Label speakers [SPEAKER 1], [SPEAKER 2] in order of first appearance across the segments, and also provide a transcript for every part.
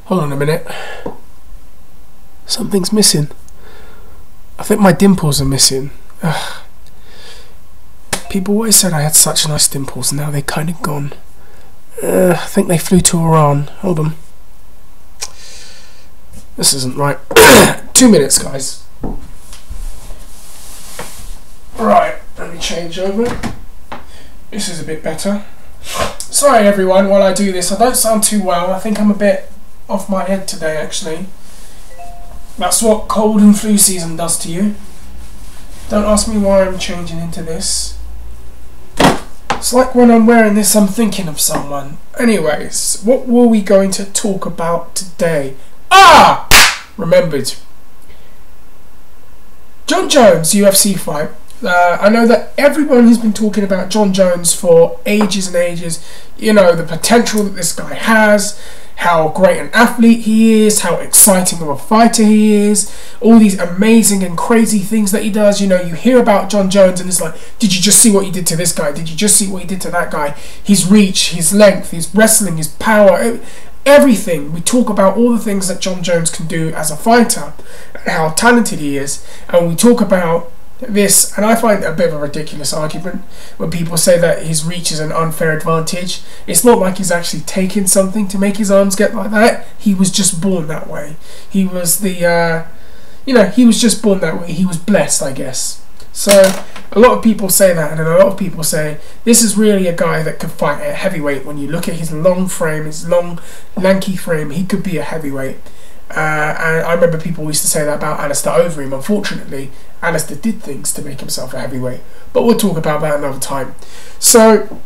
[SPEAKER 1] Hold on a minute. Something's missing. I think my dimples are missing. Ugh. People always said I had such nice dimples, and now they're kind of gone. I think they flew to Iran. Hold on. This isn't right. 2 minutes, guys. Right, let me change over. This is a bit better. Sorry everyone, while I do this, I don't sound too well. I think I'm a bit off my head today, actually. That's what cold and flu season does to you. Don't ask me why I'm changing into this. It's like when I'm wearing this, I'm thinking of someone. Anyways, what were we going to talk about today? Ah! Remembered. Jon Jones, UFC fight. I know that everyone has been talking about Jon Jones for ages and ages. You know, the potential that this guy has, how great an athlete he is, how exciting of a fighter he is, all these amazing and crazy things that he does. You know, you hear about Jon Jones and it's like, did you just see what he did to this guy? Did you just see what he did to that guy? His reach, his length, his wrestling, his power, everything. We talk about all the things that Jon Jones can do as a fighter and how talented he is. And we talk about this, and I find it a bit of a ridiculous argument when people say that his reach is an unfair advantage. It's not like he's actually taken something to make his arms get like that. He was just born that way. He was the, he was just born that way. He was blessed, I guess. So a lot of people say that, and a lot of people say this is really a guy that could fight at heavyweight. When you look at his long frame, his long, lanky frame, he could be a heavyweight. And I remember people used to say that about Alistair Overeem. Unfortunately, Alistair did things to make himself a heavyweight, but we'll talk about that another time. So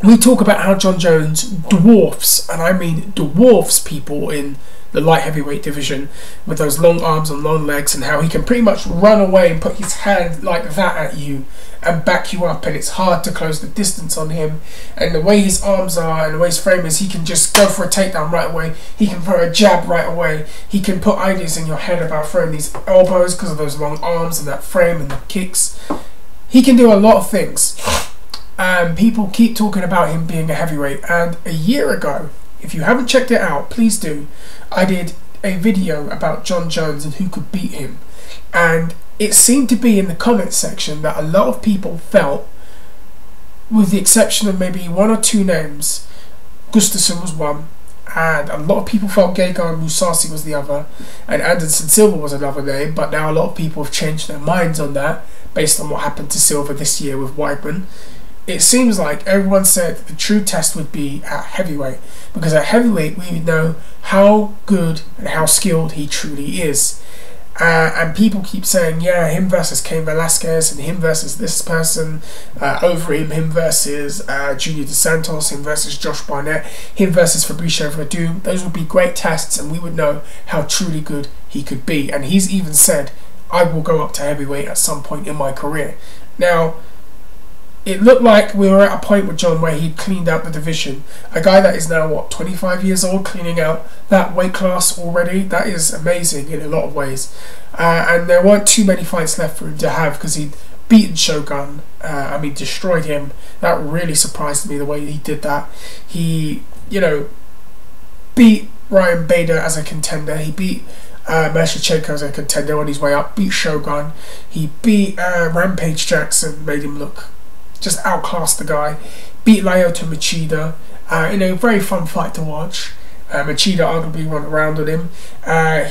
[SPEAKER 1] we talk about how Jon Jones dwarfs, and I mean dwarfs, people in the light heavyweight division with those long arms and long legs, and how he can pretty much run away and put his hand like that at you and back you up, and it's hard to close the distance on him. And the way his arms are and the way his frame is, he can just go for a takedown right away. He can throw a jab right away. He can put ideas in your head about throwing these elbows because of those long arms and that frame and the kicks. He can do a lot of things. People keep talking about him being a heavyweight, and a year ago, if you haven't checked it out, please do, I did a video about Jon Jones and who could beat him. And it seemed to be in the comments section that a lot of people felt, with the exception of maybe one or two names, Gusterson was one, and a lot of people felt Gegard Mousasi was the other, and Anderson Silva was another name, but now a lot of people have changed their minds on that based on what happened to Silva this year with Weidman. It seems like everyone said the true test would be at heavyweight, because at heavyweight we would know how good and how skilled he truly is. And people keep saying, yeah, him versus Cain Velasquez, and him versus this person, over him versus Junior Dos Santos, him versus Josh Barnett, him versus Fabricio Verdum. Those would be great tests, and we would know how truly good he could be. And he's even said, I will go up to heavyweight at some point in my career. Now, it looked like we were at a point with Jon where he'd cleaned out the division. A guy that is now, what, 25 years old, cleaning out that weight class already. That is amazing in a lot of ways. And there weren't too many fights left for him to have, because he'd beaten Shogun. Destroyed him. That really surprised me, the way he did that. He, beat Ryan Bader as a contender. He beat Mershchenko as a contender on his way up. Beat Shogun. He beat Rampage Jackson, made him look, just outclassed the guy. Beat Lyoto Machida in a very fun fight to watch. Machida arguably won around on him.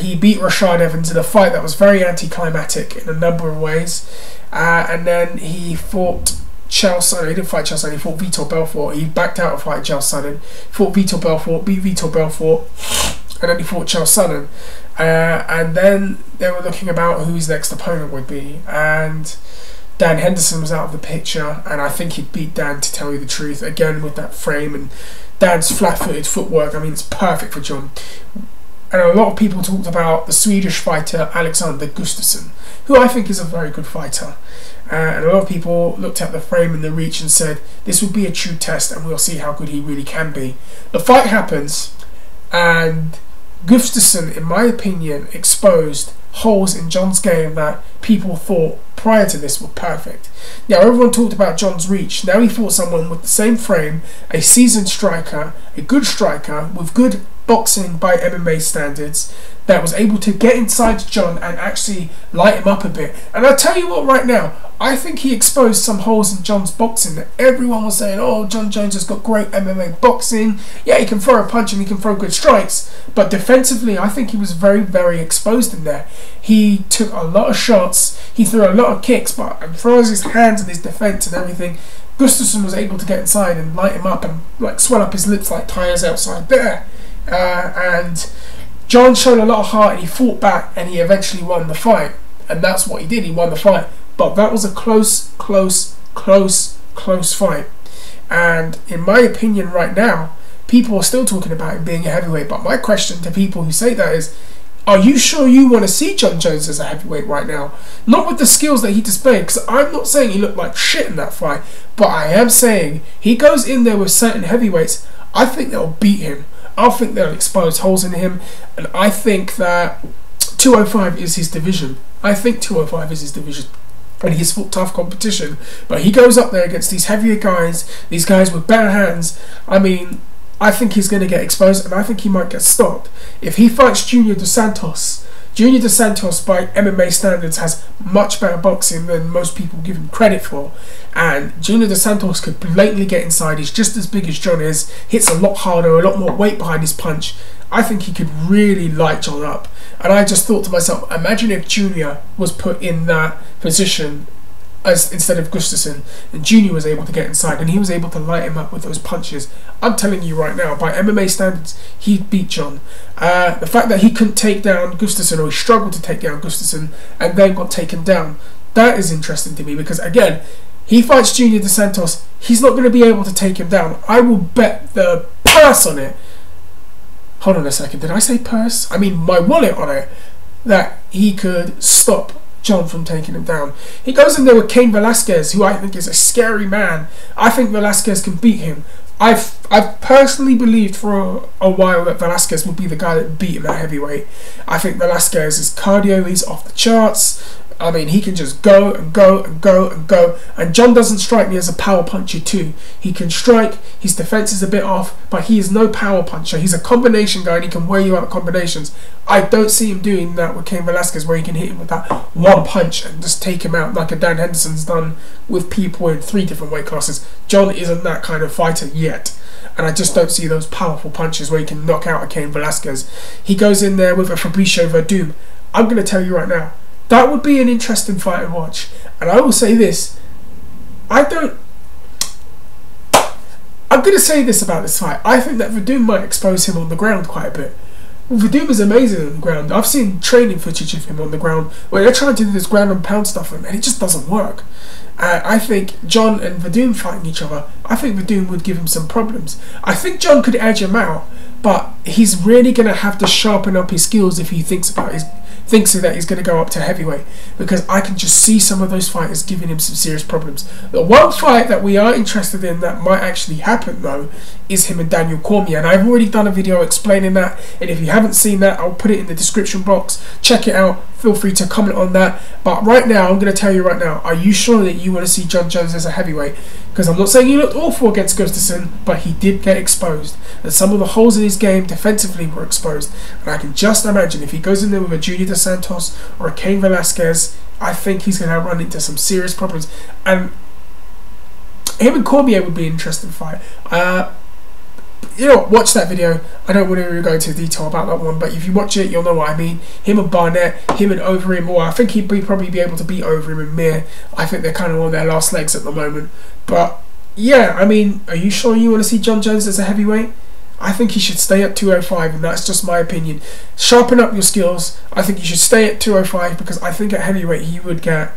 [SPEAKER 1] He beat Rashad Evans in a fight that was very anticlimactic in a number of ways. And then he fought Chael Sonnen. He didn't fight Chael Sonnen, he fought Vitor Belfort. He backed out of fighting Chael Sonnen. Fought Vitor Belfort, beat Vitor Belfort, and then he fought Chael Sonnen. And then they were looking about who his next opponent would be. And Dan Henderson was out of the picture, and I think he'd beat Dan, to tell you the truth, again with that frame and Dan's flat-footed footwork. I mean, it's perfect for Jon. And a lot of people talked about the Swedish fighter Alexander Gusterson, who I think is a very good fighter. And a lot of people looked at the frame and the reach and said this would be a true test, and we'll see how good he really can be. The fight happens, and Gusterson, in my opinion, exposed holes in Jon's game that people thought prior to this were perfect. Now, everyone talked about Jon's reach. Now he fought someone with the same frame, a seasoned striker, a good striker with good boxing by MMA standards, that was able to get inside Jon and actually light him up a bit. And I'll tell you what, right now, I think he exposed some holes in Jon's boxing that everyone was saying, oh, Jon Jones has got great MMA boxing. Yeah, he can throw a punch and he can throw good strikes. But defensively, I think he was very, very exposed in there. He took a lot of shots. He threw a lot of kicks, but as far as his hands and his defense and everything, Gusterson was able to get inside and light him up and like swell up his lips like tires outside there. And Jon showed a lot of heart and he fought back and he eventually won the fight. And that's what he did. He won the fight. But that was a close fight. And in my opinion right now, people are still talking about him being a heavyweight. But my question to people who say that is, are you sure you want to see Jon Jones as a heavyweight right now? Not with the skills that he displayed, because I'm not saying he looked like shit in that fight, but I am saying he goes in there with certain heavyweights, I think they'll beat him. I think they'll expose holes in him, and I think that 205 is his division. I think 205 is his division. And he's fought tough competition, but he goes up there against these heavier guys, these guys with better hands. I mean, I think he's going to get exposed, and I think he might get stopped. If he fights Junior Dos Santos by MMA standards has much better boxing than most people give him credit for, and Junior Dos Santos could blatantly get inside. He's just as big as Jon is, hits a lot harder, a lot more weight behind his punch. I think he could really light Jon up. And I just thought to myself, imagine if Junior was put in that position as instead of Gusterson, and Junior was able to get inside and he was able to light him up with those punches. I'm telling you right now, by MMA standards, he'd beat Jon. The fact that he couldn't take down Gusterson, or he struggled to take down Gusterson and then got taken down, that is interesting to me, because again, he fights Junior Dos Santos, he's not going to be able to take him down. I will bet the purse on it. Hold on a second, did I say purse? I mean my wallet on it, that he could stop Jon from taking him down. He goes in there with Cain Velasquez, who I think is a scary man. I think Velasquez can beat him. I've personally believed for a while that Velasquez would be the guy that would beat him at heavyweight. I think Velasquez's cardio is off the charts. I mean, he can just go and go and go and go. And Jon doesn't strike me as a power puncher too. He can strike, his defense is a bit off, but he is no power puncher. He's a combination guy and he can wear you out combinations. I don't see him doing that with Cain Velasquez, where he can hit him with that one punch and just take him out like a Dan Henderson's done with people in 3 different weight classes. Jon isn't that kind of fighter yet. And I just don't see those powerful punches where he can knock out a Cain Velasquez. He goes in there with a Fabricio Verdum. I'm going to tell you right now, that would be an interesting fight to watch. And I will say this, I'm going to say this about this fight. I think that Verdum might expose him on the ground quite a bit. Well, Verdum is amazing on the ground. I've seen training footage of him on the ground where they're trying to do this ground and pound stuff with him, and it just doesn't work. I think Jon and Verdum fighting each other, I think Verdum would give him some problems. I think Jon could edge him out, but he's really going to have to sharpen up his skills if he thinks that he's going to go up to heavyweight, because I can just see some of those fighters giving him some serious problems. The one fight that we are interested in that might actually happen though is him and Daniel Cormier, and I've already done a video explaining that, and if you haven't seen that, I'll put it in the description box. Check it out, feel free to comment on that. But right now, I'm going to tell you right now, are you sure that you want to see Jon Jones as a heavyweight? Because I'm not saying he looked awful against Gusterson, but he did get exposed, and some of the holes in his game defensively were exposed. And I can just imagine if he goes in there with a Junior Dos Santos or a Cain Velasquez, I think he's going to run into some serious problems. And him and Cormier would be an interesting fight. You know, watch that video. I don't want to really go into detail about that one, but if you watch it, you'll know what I mean. Him and Barnett, him and Overeem, or I think he'd probably be able to beat Overeem and Mir. I think they're kind of on their last legs at the moment. But yeah, I mean, are you sure you want to see Jon Jones as a heavyweight? I think he should stay at 205, and that's just my opinion. Sharpen up your skills. I think you should stay at 205, because I think at heavyweight he would get...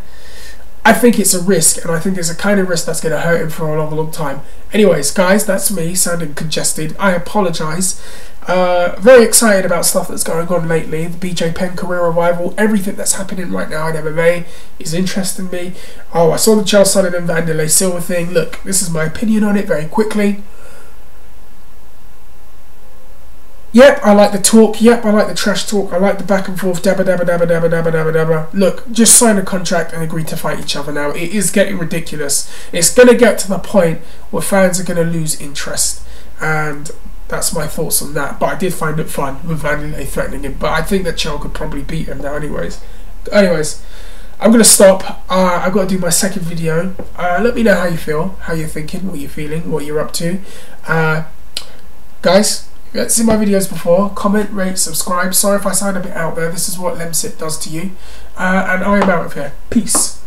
[SPEAKER 1] I think it's a risk, and I think it's a kind of risk that's going to hurt him for a long, long time. Anyways, guys, that's me sounding congested. I apologise. Very excited about stuff that's going on lately. The BJ Penn career revival, everything that's happening right now in MMA is interesting me. Oh, I saw the Chael Sonnen and Wanderlei Silva thing. Look, this is my opinion on it very quickly. Yep, I like the talk. Yep, I like the trash talk. I like the back and forth. Dabba dabba dabba dabba dabba dabba dabba. Look, just sign a contract and agree to fight each other now. It is getting ridiculous. It's going to get to the point where fans are going to lose interest. And that's my thoughts on that. But I did find it fun with Vanderlei threatening him. But I think that Chael could probably beat him now anyways. I'm going to stop. I've got to do my second video. Let me know how you feel, how you're thinking, what you're feeling, what you're up to. Guys, if you haven't seen my videos before, comment, rate, subscribe. Sorry if I sound a bit out there. This is what Lemsip does to you. And I am out of here. Peace.